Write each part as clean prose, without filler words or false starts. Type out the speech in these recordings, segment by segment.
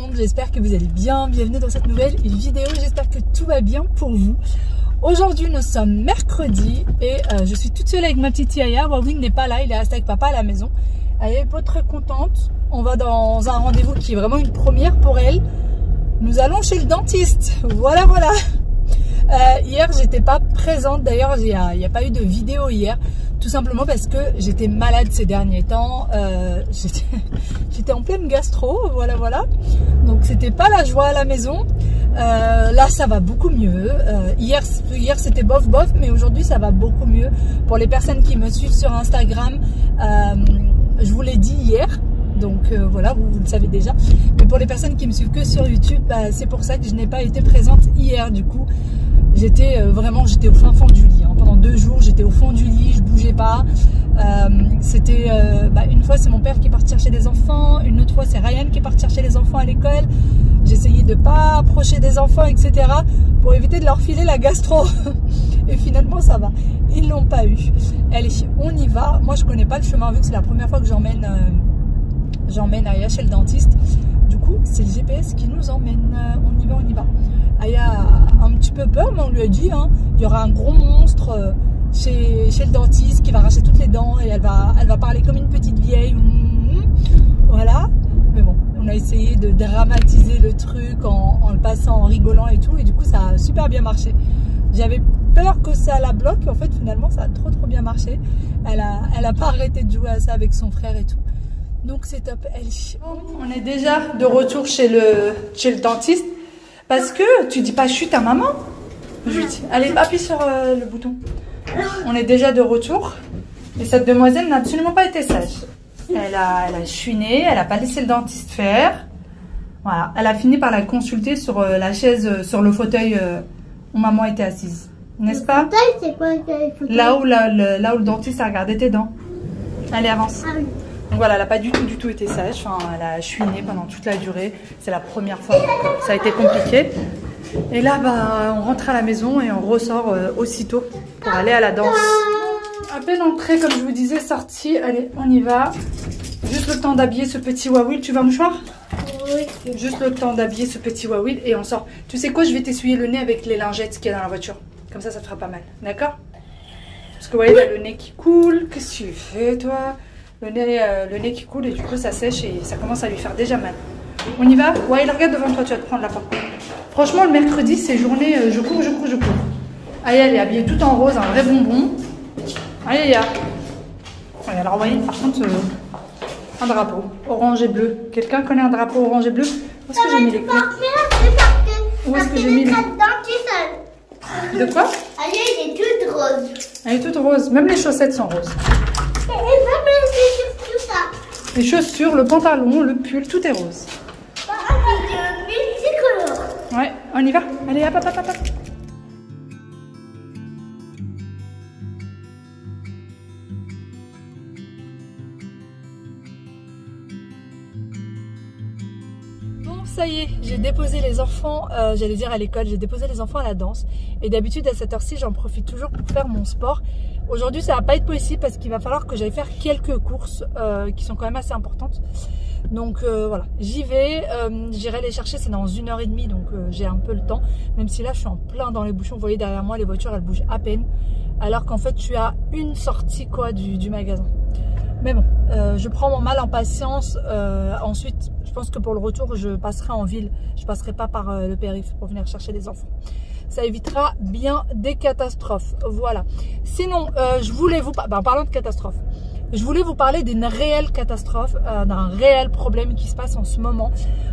monde, j'espère que vous allez bien. Bienvenue dans cette nouvelle vidéo, j'espère que tout va bien pour vous. Aujourd'hui nous sommes mercredi et je suis toute seule avec ma petite Aya. Wawin n'est pas là, il est resté avec papa à la maison. Elle est pas très contente. On va dans un rendez-vous qui est vraiment une première pour elle. Nous allons chez le dentiste, voilà. Hier j'étais pas présente, d'ailleurs il n'y a pas eu de vidéo hier. Tout simplement parce que j'étais malade ces derniers temps, j'étais en pleine gastro, voilà. Donc c'était pas la joie à la maison. Là ça va beaucoup mieux. Hier c'était bof, mais aujourd'hui ça va beaucoup mieux. Pour les personnes qui me suivent sur Instagram, je vous l'ai dit hier. Donc voilà, vous le savez déjà. Mais pour les personnes qui me suivent que sur YouTube, c'est pour ça que je n'ai pas été présente hier. Du coup, j'étais au fin fond du lit. Hein. Pendant 2 jours, j'étais au fond du lit, je bougeais pas. Une fois, c'est mon père qui est parti chercher des enfants. Une autre fois, c'est Ryan qui est parti chercher les enfants à l'école. J'essayais de pas approcher des enfants, etc. pour éviter de leur filer la gastro. Et finalement, ça va. Ils l'ont pas eu. Allez, on y va. Moi, je connais pas le chemin vu que c'est la première fois que j'emmène Aya chez le dentiste. Du coup, c'est le GPS qui nous emmène. On y va. Aya a un petit peu peur, mais on lui a dit, hein, il y aura un gros monstre chez le dentiste qui va arracher toutes les dents et elle va parler comme une petite vieille. Voilà. Mais bon, on a essayé de dramatiser le truc en le passant, en rigolant et tout. Et du coup, ça a super bien marché. J'avais peur que ça la bloque. En fait, finalement, ça a trop bien marché. Elle a pas arrêté de jouer à ça avec son frère et tout. Donc c'est top. On est déjà de retour chez le dentiste. Parce que tu dis pas chut à maman. Je lui dis, allez, appuie sur le bouton. On est déjà de retour. Et cette demoiselle n'a absolument pas été sage. Elle a chuiné, elle a pas laissé le dentiste faire. Voilà. Elle a fini par la consulter sur la chaise, sur le fauteuil où maman était assise. N'est-ce pas? Le fauteuil, c'est quoi le fauteuil? Là où le dentiste a regardé tes dents. Allez, avance. Ah oui. Donc voilà, elle n'a pas du tout été sage. Enfin, elle a chuiné pendant toute la durée. C'est la première fois. Donc, ça a été compliqué. Et là, on rentre à la maison et on ressort aussitôt pour aller à la danse. À peine entrée, comme je vous disais, sortie. Allez, on y va. Juste le temps d'habiller ce petit Wawil. Tu vas mouchoir? Oui. Juste le temps d'habiller ce petit Wawil et on sort. Tu sais quoi? Je vais t'essuyer le nez avec les lingettes qu'il y a dans la voiture. Comme ça te fera pas mal. D'accord? Parce que vous voyez, là, le nez qui coule. Qu'est-ce que tu fais, toi? Le nez qui coule et du coup ça sèche et ça commence à lui faire déjà mal. On y va? Ouais, il regarde devant toi, tu vas te prendre la porte. Franchement, le mercredi, c'est journée je cours. Aya, elle est habillée tout en rose, un vrai bonbon. Allez, Aya. Ouais, alors, vous voyez, par contre, un drapeau orange et bleu. Quelqu'un connaît un drapeau orange et bleu? Où est-ce que j'ai mis les clés? Où est-ce que j'ai mis les clés? De quoi? Aya, elle est toute rose. Elle est toute rose. Même les chaussettes sont roses. Et même tout ça. Les chaussures, le pantalon, le pull, tout est rose. Multicolore. Ouais, on y va. Allez, hop. Bon, ça y est, j'ai déposé les enfants, j'allais dire à l'école, j'ai déposé les enfants à la danse. Et d'habitude, à cette heure-ci, j'en profite toujours pour faire mon sport. Aujourd'hui, ça va pas être possible parce qu'il va falloir que j'aille faire quelques courses qui sont quand même assez importantes. Donc voilà, j'y vais, j'irai les chercher, c'est dans 1h30, donc j'ai un peu le temps. Même si là, je suis en plein dans les bouchons. Vous voyez derrière moi, les voitures, elles bougent à peine. Alors qu'en fait, je suis à une sortie du magasin. Mais bon, je prends mon mal en patience. Ensuite, je pense que pour le retour, je passerai en ville. Je passerai pas par le périph' pour venir chercher les enfants. Ça évitera bien des catastrophes. Voilà. Sinon, je voulais vous parler... parlant de catastrophes, je voulais vous parler d'une réelle catastrophe, d'un réel problème qui se passe en ce moment.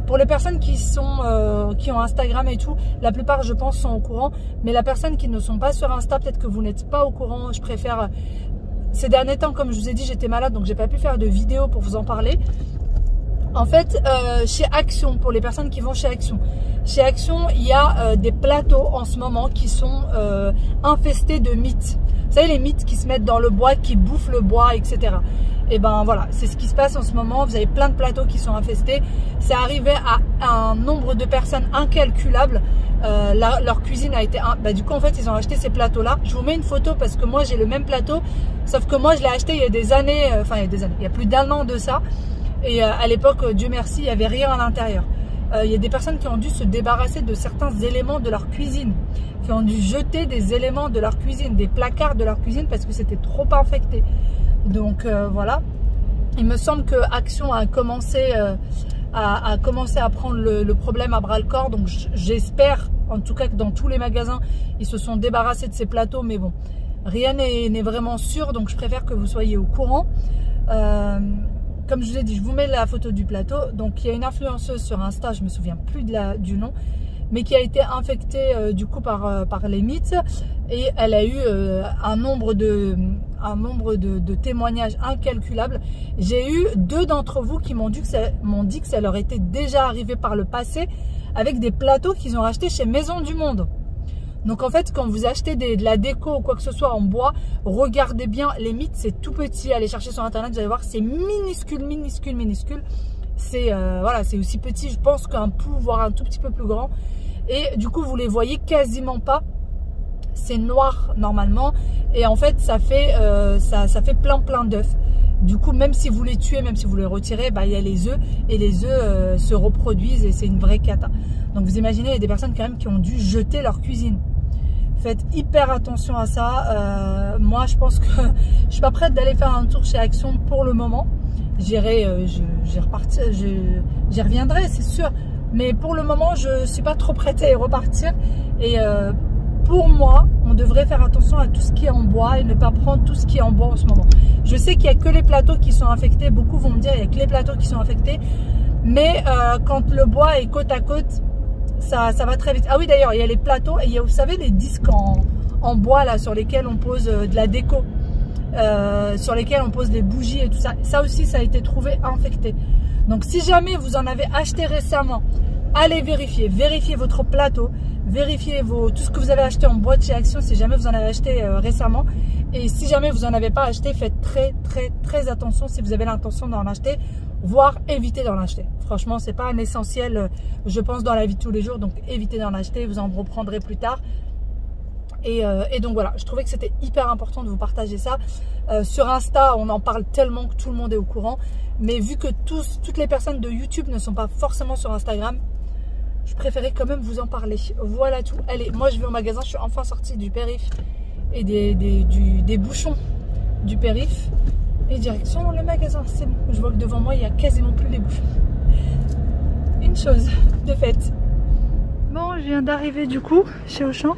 Pour les personnes qui ont Instagram et tout, la plupart, je pense, sont au courant. Mais les personnes qui ne sont pas sur Insta, peut-être que vous n'êtes pas au courant. Je préfère... Ces derniers temps, comme je vous ai dit, j'étais malade, donc j'ai pas pu faire de vidéo pour vous en parler. En fait, chez Action, pour les personnes qui vont chez Action, il y a des plateaux en ce moment qui sont infestés de mythes. Vous savez, les mythes qui se mettent dans le bois, qui bouffent le bois, etc. Et ben voilà, c'est ce qui se passe en ce moment. Vous avez plein de plateaux qui sont infestés. C'est arrivé à un nombre de personnes incalculable. Leur cuisine a été... du coup, en fait, ils ont acheté ces plateaux-là. Je vous mets une photo parce que moi, j'ai le même plateau. Sauf que moi, je l'ai acheté il y a des années. Il y a plus d'1 an de ça. Et à l'époque, Dieu merci, il n'y avait rien à l'intérieur. il y a des personnes qui ont dû se débarrasser de certains éléments de leur cuisine, qui ont dû jeter des éléments de leur cuisine, des placards de leur cuisine parce que c'était trop infecté. Donc voilà, il me semble que Action a commencé à prendre le problème à bras le corps. Donc j'espère en tout cas que dans tous les magasins, ils se sont débarrassés de ces plateaux. Mais bon, rien n'est vraiment sûr, donc je préfère que vous soyez au courant. Comme je vous ai dit, je vous mets la photo du plateau. Donc il y a une influenceuse sur Insta, je me souviens plus du nom, mais qui a été infectée du coup par les mites, et elle a eu un nombre de témoignages incalculables. J'ai eu 2 d'entre vous qui m'ont dit que ça leur était déjà arrivé par le passé avec des plateaux qu'ils ont achetés chez Maison du Monde. Donc en fait, quand vous achetez de la déco ou quoi que ce soit en bois, regardez bien, les mites c'est tout petit, allez chercher sur internet, vous allez voir, c'est minuscule, minuscule, minuscule. C'est voilà, c'est aussi petit, je pense, qu'un pou, voire un tout petit peu plus grand. Et du coup, vous les voyez quasiment pas. C'est noir normalement, et en fait, ça fait plein d'œufs. Du coup, même si vous les tuez, même si vous les retirez, bah, il y a les œufs, et les œufs se reproduisent, et c'est une vraie cata. Donc vous imaginez, il y a des personnes quand même qui ont dû jeter leur cuisine. Faites hyper attention à ça. Moi, je pense que je suis pas prête d'aller faire un tour chez Action pour le moment. J'y reviendrai, c'est sûr. Mais pour le moment, je suis pas trop prête à y repartir. Et pour moi, on devrait faire attention à tout ce qui est en bois et ne pas prendre tout ce qui est en bois en ce moment. Je sais qu'il n'y a que les plateaux qui sont infectés. Beaucoup vont me dire qu'il n'y a que les plateaux qui sont infectés. Mais quand le bois est côte à côte, ça va très vite. Ah oui, d'ailleurs, il y a les plateaux et il y a, vous savez, les disques en bois là sur lesquels on pose de la déco, sur lesquels on pose des bougies et tout ça. Ça aussi, ça a été trouvé infecté. Donc, si jamais vous en avez acheté récemment, allez vérifier. Vérifiez votre plateau, vérifiez tout ce que vous avez acheté en bois de chez Action si jamais vous en avez acheté récemment. Et si jamais vous n'en avez pas acheté, faites très attention si vous avez l'intention d'en acheter, voire évitez d'en acheter. Franchement, c'est pas un essentiel, je pense, dans la vie de tous les jours. Donc, évitez d'en acheter, vous en reprendrez plus tard. Et donc voilà, je trouvais que c'était hyper important de vous partager ça. Sur Insta, on en parle tellement que tout le monde est au courant. Mais vu que toutes les personnes de YouTube ne sont pas forcément sur Instagram, je préférais quand même vous en parler. Voilà tout. Allez, moi je vais au magasin, je suis enfin sortie du périph' et des bouchons du périph'. Et direction le magasin, c'est bon. Je vois que devant moi, il n'y a quasiment plus les bouchons. Une chose de faite. Bon, je viens d'arriver du coup chez Auchan.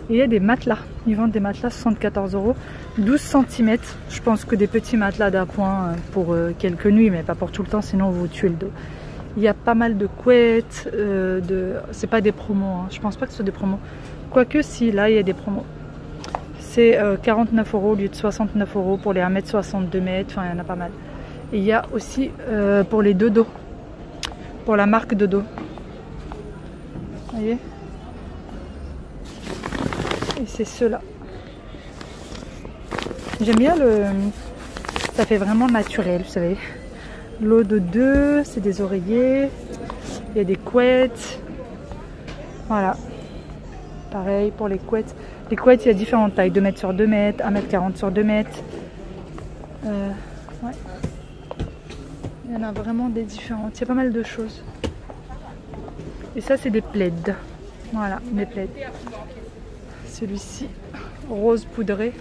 Et il y a des matelas. Ils vendent des matelas 74 €, 12 cm. Je pense que des petits matelas d'appoint pour quelques nuits, mais pas pour tout le temps, sinon vous tuez le dos. Il y a pas mal de couettes. C'est pas des promos, hein. Je pense pas que ce soit des promos. Quoique si, là il y a des promos. C'est 49 € au lieu de 69 € pour les 1m62 m. Enfin, il y en a pas mal. Et il y a aussi pour les Dodo. Pour la marque Dodo. Vous voyez? Et c'est ceux-là. J'aime bien ça fait vraiment naturel, vous savez. L'eau de 2, c'est des oreillers. Il y a des couettes. Voilà. Pareil pour les couettes. Les couettes, il y a différentes tailles. 2 m sur 2 m, 1m40 sur 2 m. Ouais. Il y en a vraiment des différentes. Il y a pas mal de choses. Et ça, c'est des plaids. Voilà, des plaids. Celui-ci, rose poudré,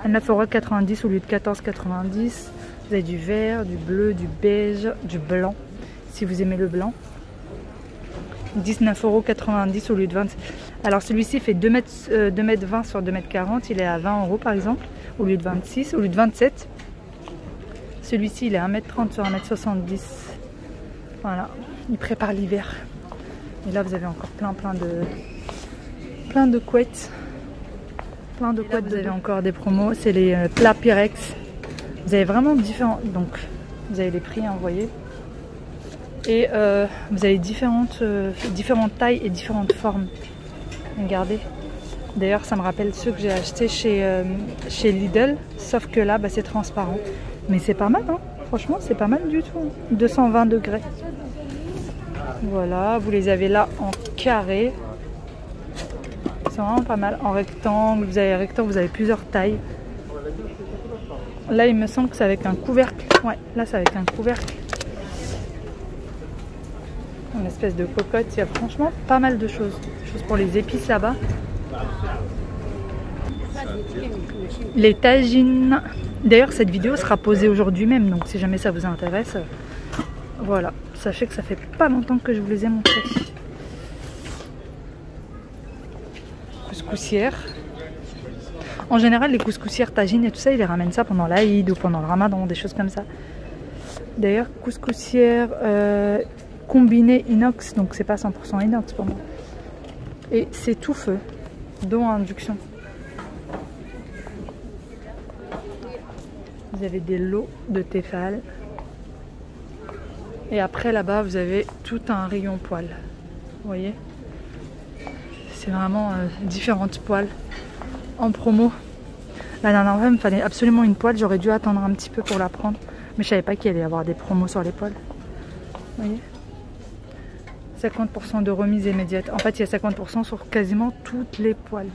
à 9,90 € au lieu de 14,90 €. Vous avez du vert, du bleu, du beige, du blanc, si vous aimez le blanc. 19,90 € au lieu de 20 €. Alors celui-ci fait 2 m 20 sur 2 m 40. Il est à 20 € par exemple, au lieu de 26, au lieu de 27. Celui-ci, il est à 1 m 30 sur 1 m 70. Voilà, il prépare l'hiver. Et là, vous avez encore plein de couettes. Plein de couettes. Vous avez encore des promos. C'est les plats Pyrex. Vous avez vraiment différents. Donc, vous avez les prix, hein, vous voyez. Et vous avez différentes tailles et différentes formes. Regardez. D'ailleurs, ça me rappelle ceux que j'ai achetés chez Lidl. Sauf que là, bah, c'est transparent. Mais c'est pas mal, hein. Franchement, c'est pas mal du tout. 220 degrés. Voilà, vous les avez là en carré. C'est vraiment pas mal. En rectangle, vous avez plusieurs tailles. Là, il me semble que c'est avec un couvercle. Ouais, là, c'est avec un couvercle. Une espèce de cocotte. Il y a franchement pas mal de choses. Des choses pour les épices là-bas. Les tagines. D'ailleurs, cette vidéo sera posée aujourd'hui même. Donc, si jamais ça vous intéresse, voilà. Sachez que ça fait pas longtemps que je vous les ai montrés. Couscoussière. En général, les couscoussières, tagines et tout ça, ils les ramènent ça pendant l'Aïd ou pendant le Ramadan, des choses comme ça. D'ailleurs, couscoussière combinée inox, donc c'est pas 100% inox pour moi. Et c'est tout feu, dont induction. Vous avez des lots de téfal. Et après là-bas, vous avez tout un rayon poêle. Vous voyez? C'est vraiment différentes poêles en promo. La dernière fois, il me fallait absolument une poêle. J'aurais dû attendre un petit peu pour la prendre. Mais je savais pas qu'il allait y avoir des promos sur les poêles. Vous voyez? 50% de remise immédiate. En fait, il y a 50% sur quasiment toutes les poêles.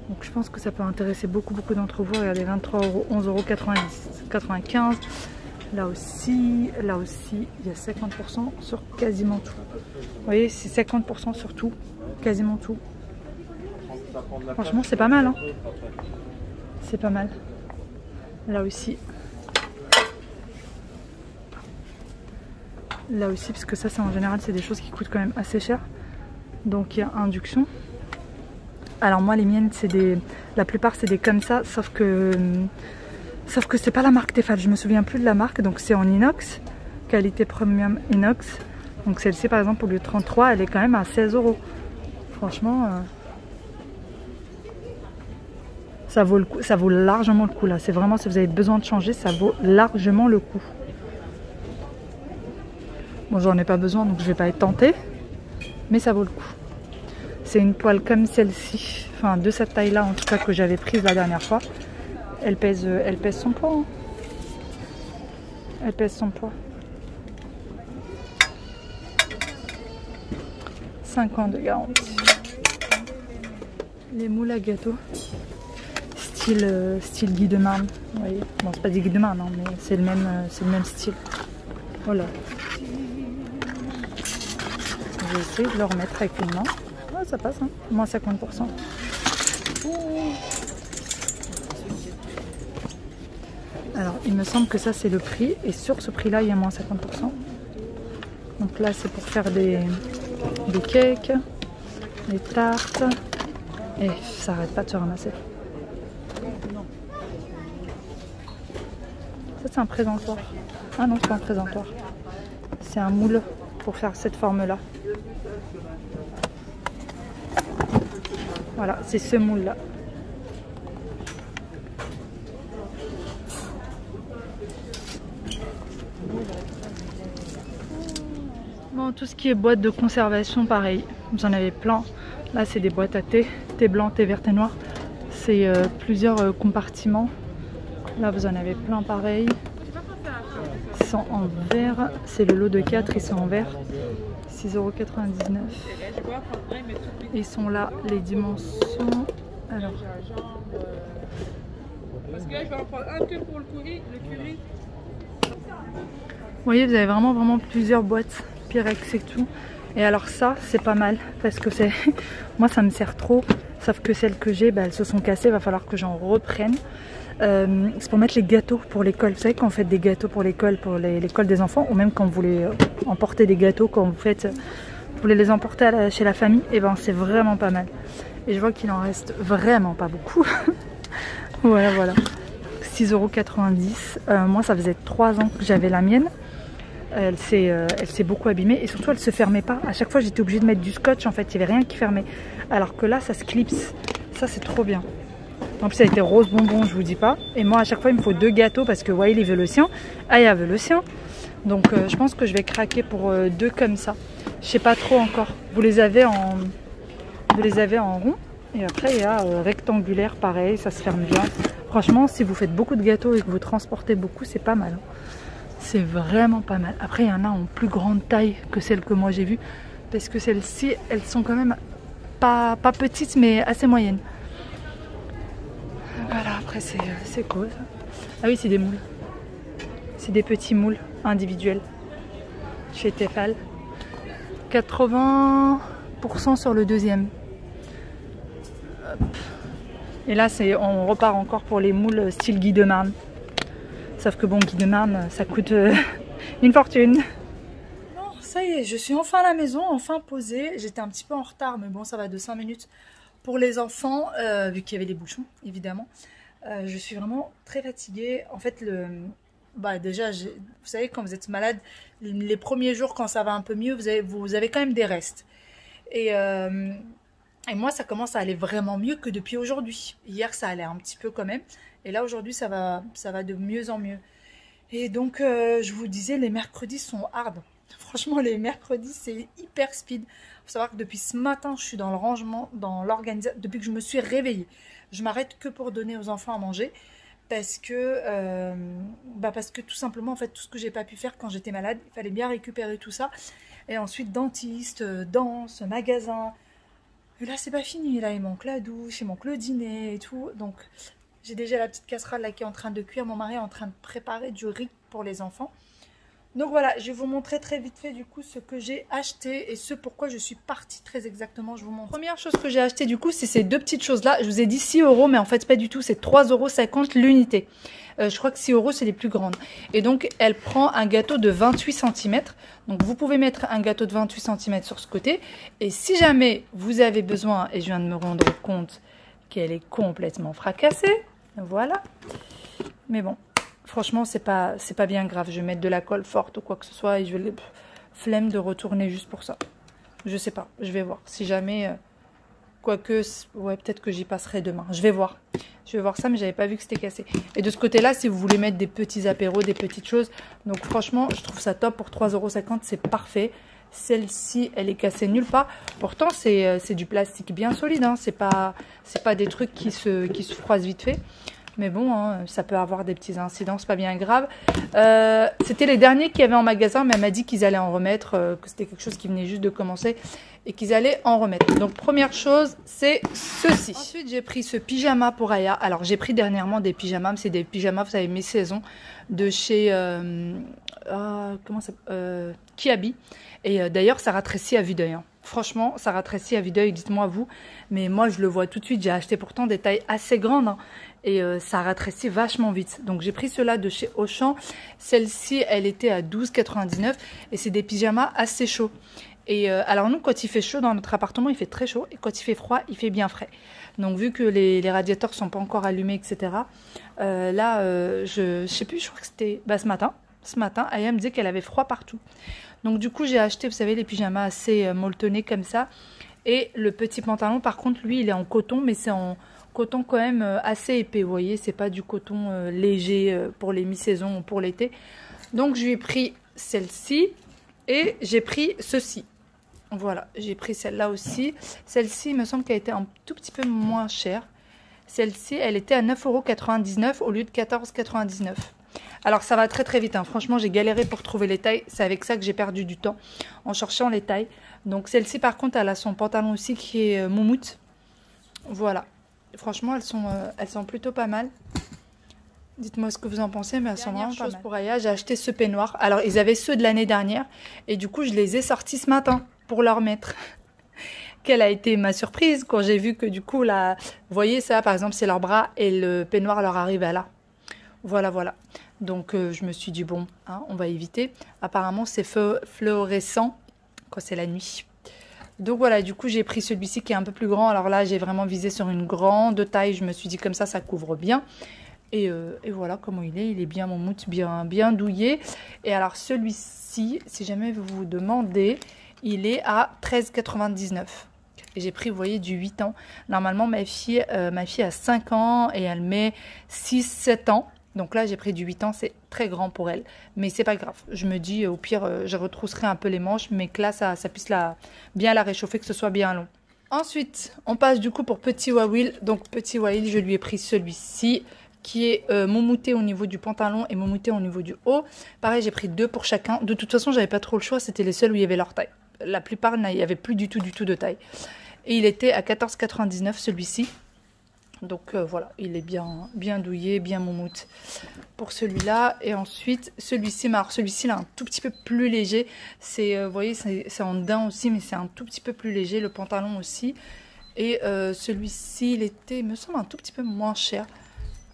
Donc je pense que ça peut intéresser beaucoup d'entre vous. Regardez, 23 €, 11,95 €. Là aussi, il y a 50% sur quasiment tout. Vous voyez, c'est 50% sur tout, quasiment tout. Franchement, c'est pas mal, hein. C'est pas mal. Là aussi. Là aussi, parce que ça en général, c'est des choses qui coûtent quand même assez cher. Donc il y a induction. Alors moi, les miennes, c'est des... La plupart, c'est des comme ça, sauf que c'est pas la marque Tefal. Je me souviens plus de la marque, donc c'est en inox. Qualité premium inox. Donc celle-ci, par exemple, au lieu de 33, elle est quand même à 16 €. Franchement... Ça vaut le coup, ça vaut largement le coup là. C'est vraiment, si vous avez besoin de changer, ça vaut largement le coup. Bon, j'en ai pas besoin, donc je vais pas être tentée. Mais ça vaut le coup. C'est une poêle comme celle-ci. Enfin, de cette taille-là, en tout cas, que j'avais prise la dernière fois. Elle pèse son poids. Hein. Elle pèse son poids. 5 ans de garantie. Les moules à gâteau. Style Guy de Marne, vous voyez. Bon, c'est pas des Guy de Marne, hein, mais c'est le même style. Voilà. Je vais essayer de le remettre avec une main. Ah, ça passe, hein. Moins 50%. Alors, il me semble que ça, c'est le prix. Et sur ce prix-là, il y a moins 50%. Donc là, c'est pour faire des cakes, des tartes. Et ça n'arrête pas de se ramasser. Ça, c'est un présentoir. Ah non, c'est pas un présentoir. C'est un moule pour faire cette forme-là. Voilà, c'est ce moule-là. Bon, tout ce qui est boîte de conservation, pareil. Vous en avez plein. Là, c'est des boîtes à thé. Thé blanc, thé vert, thé noir. C'est plusieurs compartiments. Là, vous en avez plein pareil. Ils sont en verre. C'est le lot de 4, ils sont en verre. 6,99 €. Ils sont là, les dimensions. Alors. Parce que là, je vais en prendre un que pour le curry. Vous voyez, vous avez vraiment plusieurs boîtes. Pyrex et tout. Et alors ça, c'est pas mal. Parce que c'est... Moi, ça me sert trop. Sauf que celles que j'ai, elles se sont cassées. Il va falloir que j'en reprenne. C'est pour mettre les gâteaux pour l'école. Vous savez, quand vous faites des gâteaux pour l'école des enfants, ou même quand vous voulez emporter des gâteaux, quand vous voulez les emporter chez la famille, et ben c'est vraiment pas mal. Et je vois qu'il en reste vraiment pas beaucoup. voilà. 6,90 €. Moi, ça faisait 3 ans que j'avais la mienne. Elle s'est beaucoup abîmée et surtout elle se fermait pas. À chaque fois j'étais obligée de mettre du scotch, en fait il n'y avait rien qui fermait. Alors que là ça se clipse. Ça c'est trop bien. En plus ça a été rose bonbon, je vous dis pas. Et moi à chaque fois il me faut 2 gâteaux parce que Wael il veut le sien, Aya veut le sien. Donc je pense que je vais craquer pour 2 comme ça. Je sais pas trop encore. Vous les avez en rond. Et après il y a rectangulaire pareil, ça se ferme bien. Franchement si vous faites beaucoup de gâteaux et que vous transportez beaucoup, c'est pas mal. C'est vraiment pas mal. Après, il y en a en plus grande taille que celles que moi j'ai vues. Parce que celles-ci, elles sont quand même pas petites, mais assez moyennes. Voilà, après c'est quoi ça? Ah oui, c'est des moules. C'est des petits moules individuels. Chez Tefal. 80% sur le deuxième. Hop. Et là, on repart encore pour les moules style Guy de Marne. Sauf que bon, Guy de Marne, ça coûte une fortune. Bon, ça y est, je suis enfin à la maison, enfin posée. J'étais un petit peu en retard, mais bon, ça va de 5 minutes pour les enfants, vu qu'il y avait les bouchons, évidemment. Je suis vraiment très fatiguée. En fait, déjà, vous savez, quand vous êtes malade, les premiers jours, quand ça va un peu mieux, vous avez quand même des restes. Et moi, ça commence à aller vraiment mieux que depuis aujourd'hui. Hier, ça allait un petit peu quand même. Et là, aujourd'hui, ça va de mieux en mieux. Et donc, je vous disais, les mercredis sont hard. Franchement, les mercredis, c'est hyper speed. Il faut savoir que depuis ce matin, je suis dans le rangement, dans l'organisation. Depuis que je me suis réveillée, je m'arrête que pour donner aux enfants à manger. Parce que tout simplement, en fait, tout ce que j'ai pas pu faire quand j'étais malade, il fallait bien récupérer tout ça. Et ensuite, dentiste, danse, magasin. Et là, c'est pas fini. Là, il manque la douche, il manque le dîner et tout. Donc, j'ai déjà la petite casserole là qui est en train de cuire. Mon mari est en train de préparer du riz pour les enfants. Donc voilà, je vais vous montrer très vite fait du coup ce que j'ai acheté et ce pourquoi je suis partie très exactement. Je vous montre. Première chose que j'ai acheté du coup, c'est ces deux petites choses là. Je vous ai dit 6 €, mais en fait pas du tout, c'est 3,50 € l'unité. Je crois que 6 € c'est les plus grandes. Et donc elle prend un gâteau de 28 cm. Donc vous pouvez mettre un gâteau de 28 cm sur ce côté. Et si jamais vous avez besoin, et je viens de me rendre compte qu'elle est complètement fracassée, voilà. Mais bon. Franchement, c'est pas bien grave. Je vais mettre de la colle forte ou quoi que ce soit et je vais flemme de retourner juste pour ça. Je sais pas, je vais voir. Si jamais, quoique, ouais, peut-être que j'y passerai demain. Je vais voir. Je vais voir ça, mais j'avais pas vu que c'était cassé. Et de ce côté-là, si vous voulez mettre des petits apéros, des petites choses. Donc franchement, je trouve ça top pour 3,50 €. C'est parfait. Celle-ci, elle est cassée nulle part. Pourtant, c'est du plastique bien solide. Hein. C'est pas des trucs qui se froissent vite fait. Mais bon, hein, ça peut avoir des petits incidents, c'est pas bien grave. C'était les derniers qu'il y avait en magasin, mais elle m'a dit qu'ils allaient en remettre, que c'était quelque chose qui venait juste de commencer et qu'ils allaient en remettre. Donc première chose, c'est ceci. Ensuite, j'ai pris ce pyjama pour Aya. Alors j'ai pris dernièrement des pyjamas, mais c'est des pyjamas, vous savez, mi-saison, de chez Kiabi. Et d'ailleurs, ça ratrécit à vue d'œil. Hein. Franchement, ça ratrécit à vue d'œil, dites-moi vous. Mais moi, je le vois tout de suite. J'ai acheté pourtant des tailles assez grandes. Hein, et ça ratrécit vachement vite. Donc, j'ai pris cela de chez Auchan. Celle-ci, elle était à 12,99 €. Et c'est des pyjamas assez chauds. Et alors, nous, quand il fait chaud dans notre appartement, il fait très chaud. Et quand il fait froid, il fait bien frais. Donc, vu que les radiateurs ne sont pas encore allumés, etc. Je sais plus, je crois que c'était ce matin. Ce matin, Aya me disait qu'elle avait froid partout. Donc du coup, j'ai acheté, vous savez, les pyjamas assez molletonnés comme ça. Et le petit pantalon, par contre, lui, il est en coton, mais c'est en coton quand même assez épais, vous voyez. C'est pas du coton léger pour les mi-saisons ou pour l'été. Donc je lui ai pris celle-ci et j'ai pris ceci. Voilà, j'ai pris celle-là aussi. Celle-ci, il me semble qu'elle était un tout petit peu moins chère. Celle-ci, elle était à 9,99 € au lieu de 14,99 €. Alors ça va très très vite, hein. Franchement j'ai galéré pour trouver les tailles, c'est avec ça que j'ai perdu du temps en cherchant les tailles. Donc celle-ci par contre elle a son pantalon aussi qui est moumoute. Voilà, franchement elles sont plutôt pas mal. Dites-moi ce que vous en pensez, mais elles sont vraiment pas mal. Pour Aya, j'ai acheté ce peignoir. Alors ils avaient ceux de l'année dernière et du coup je les ai sortis ce matin pour leur mettre. Quelle a été ma surprise quand j'ai vu que du coup là, vous voyez ça par exemple c'est leur bras et le peignoir leur arrive à là. Voilà, voilà. Donc, je me suis dit, bon, hein, on va éviter. Apparemment, c'est fluorescent quand c'est la nuit. Donc, voilà, du coup, j'ai pris celui-ci qui est un peu plus grand. Alors là, j'ai vraiment visé sur une grande taille. Je me suis dit, comme ça couvre bien. Et voilà comment il est bien moumoute, bien douillé. Et alors, celui-ci, si jamais vous vous demandez, il est à 13,99 €. Et j'ai pris, vous voyez, du 8 ans. Normalement, ma fille a 5 ans et elle met 6-7 ans. Donc là, j'ai pris du 8 ans, c'est très grand pour elle. Mais c'est pas grave. Je me dis, au pire, je retrousserai un peu les manches, mais que là, ça puisse bien la réchauffer, que ce soit bien long. Ensuite, on passe du coup pour Petit Wawil. Donc, Petit Wawil, je lui ai pris celui-ci, qui est moumouté au niveau du pantalon et moumouté au niveau du haut. Pareil, j'ai pris 2 pour chacun. De toute façon, j'avais pas trop le choix. C'était les seuls où il y avait leur taille. La plupart, il n'y avait plus du tout de taille. Et il était à 14,99 € celui-ci. Donc voilà, il est bien douillet, bien moumoute pour celui-là. Et ensuite, celui-ci, alors celui-ci, il est un tout petit peu plus léger. Vous voyez, c'est en daim aussi, mais c'est un tout petit peu plus léger. Le pantalon aussi. Et celui-ci, il me semble, un tout petit peu moins cher.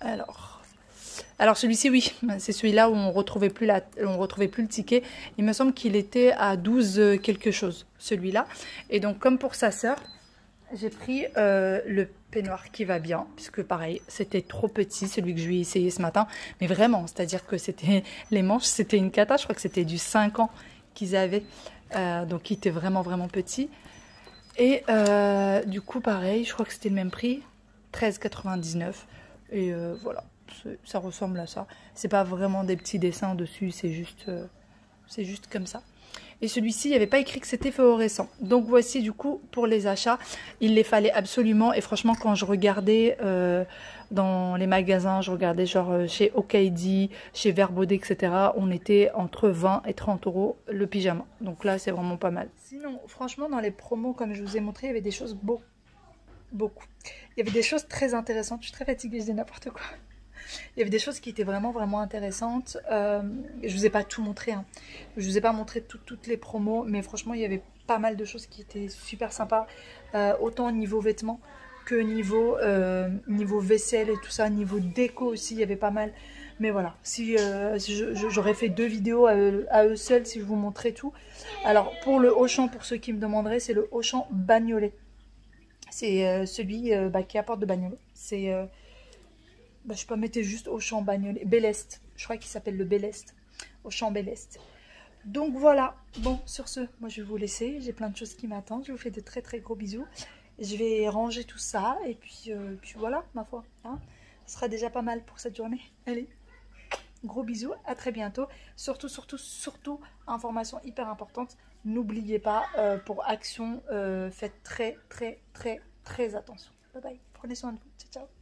Alors celui-ci, oui, c'est celui-là où on retrouvait plus le ticket. Il me semble qu'il était à 12 quelque chose, celui-là. Et donc, comme pour sa sœur, j'ai pris le peignoir qui va bien, puisque pareil, c'était trop petit, celui que je lui ai essayé ce matin. Mais vraiment, c'est-à-dire que c'était les manches, c'était une cata. Je crois que c'était du 5 ans qu'ils avaient. Donc, il était vraiment, vraiment petit. Et du coup, pareil, je crois que c'était le même prix, 13,99 €. Et voilà, ça ressemble à ça. C'est pas vraiment des petits dessins dessus, c'est juste comme ça. Et celui-ci, il n'y avait pas écrit que c'était fluorescent. Donc voici du coup pour les achats. Il les fallait absolument. Et franchement, quand je regardais dans les magasins, je regardais genre chez Okaidi, chez Verbaudet, etc. On était entre 20 et 30 € le pyjama. Donc là, c'est vraiment pas mal. Sinon, franchement, dans les promos, comme je vous ai montré, il y avait des choses beaucoup. Il y avait des choses très intéressantes. Je suis très fatiguée, je dis n'importe quoi. Il y avait des choses qui étaient vraiment, vraiment intéressantes. Je vous ai pas tout montré. Hein. Je vous ai pas montré toutes les promos. Mais franchement, il y avait pas mal de choses qui étaient super sympas. Autant niveau vêtements que niveau vaisselle et tout ça. Niveau déco aussi, il y avait pas mal. Mais voilà, si j'aurais fait 2 vidéos à eux seuls si je vous montrais tout. Alors, pour le Auchan, pour ceux qui me demanderaient, c'est le Auchan Bagnolet. C'est celui qui apporte de Bagnolet. C'est... je peux mettre juste Auchan Bagnolet. Bellest. Je crois qu'il s'appelle le Bellest. Auchan Bellest. Donc voilà. Bon, sur ce, moi je vais vous laisser. J'ai plein de choses qui m'attendent. Je vous fais de très très gros bisous. Je vais ranger tout ça. Et puis voilà, ma foi. Hein, ce sera déjà pas mal pour cette journée. Allez. Gros bisous. À très bientôt. Surtout, information hyper importante. N'oubliez pas, pour Action, faites très attention. Bye bye. Prenez soin de vous. Ciao, ciao.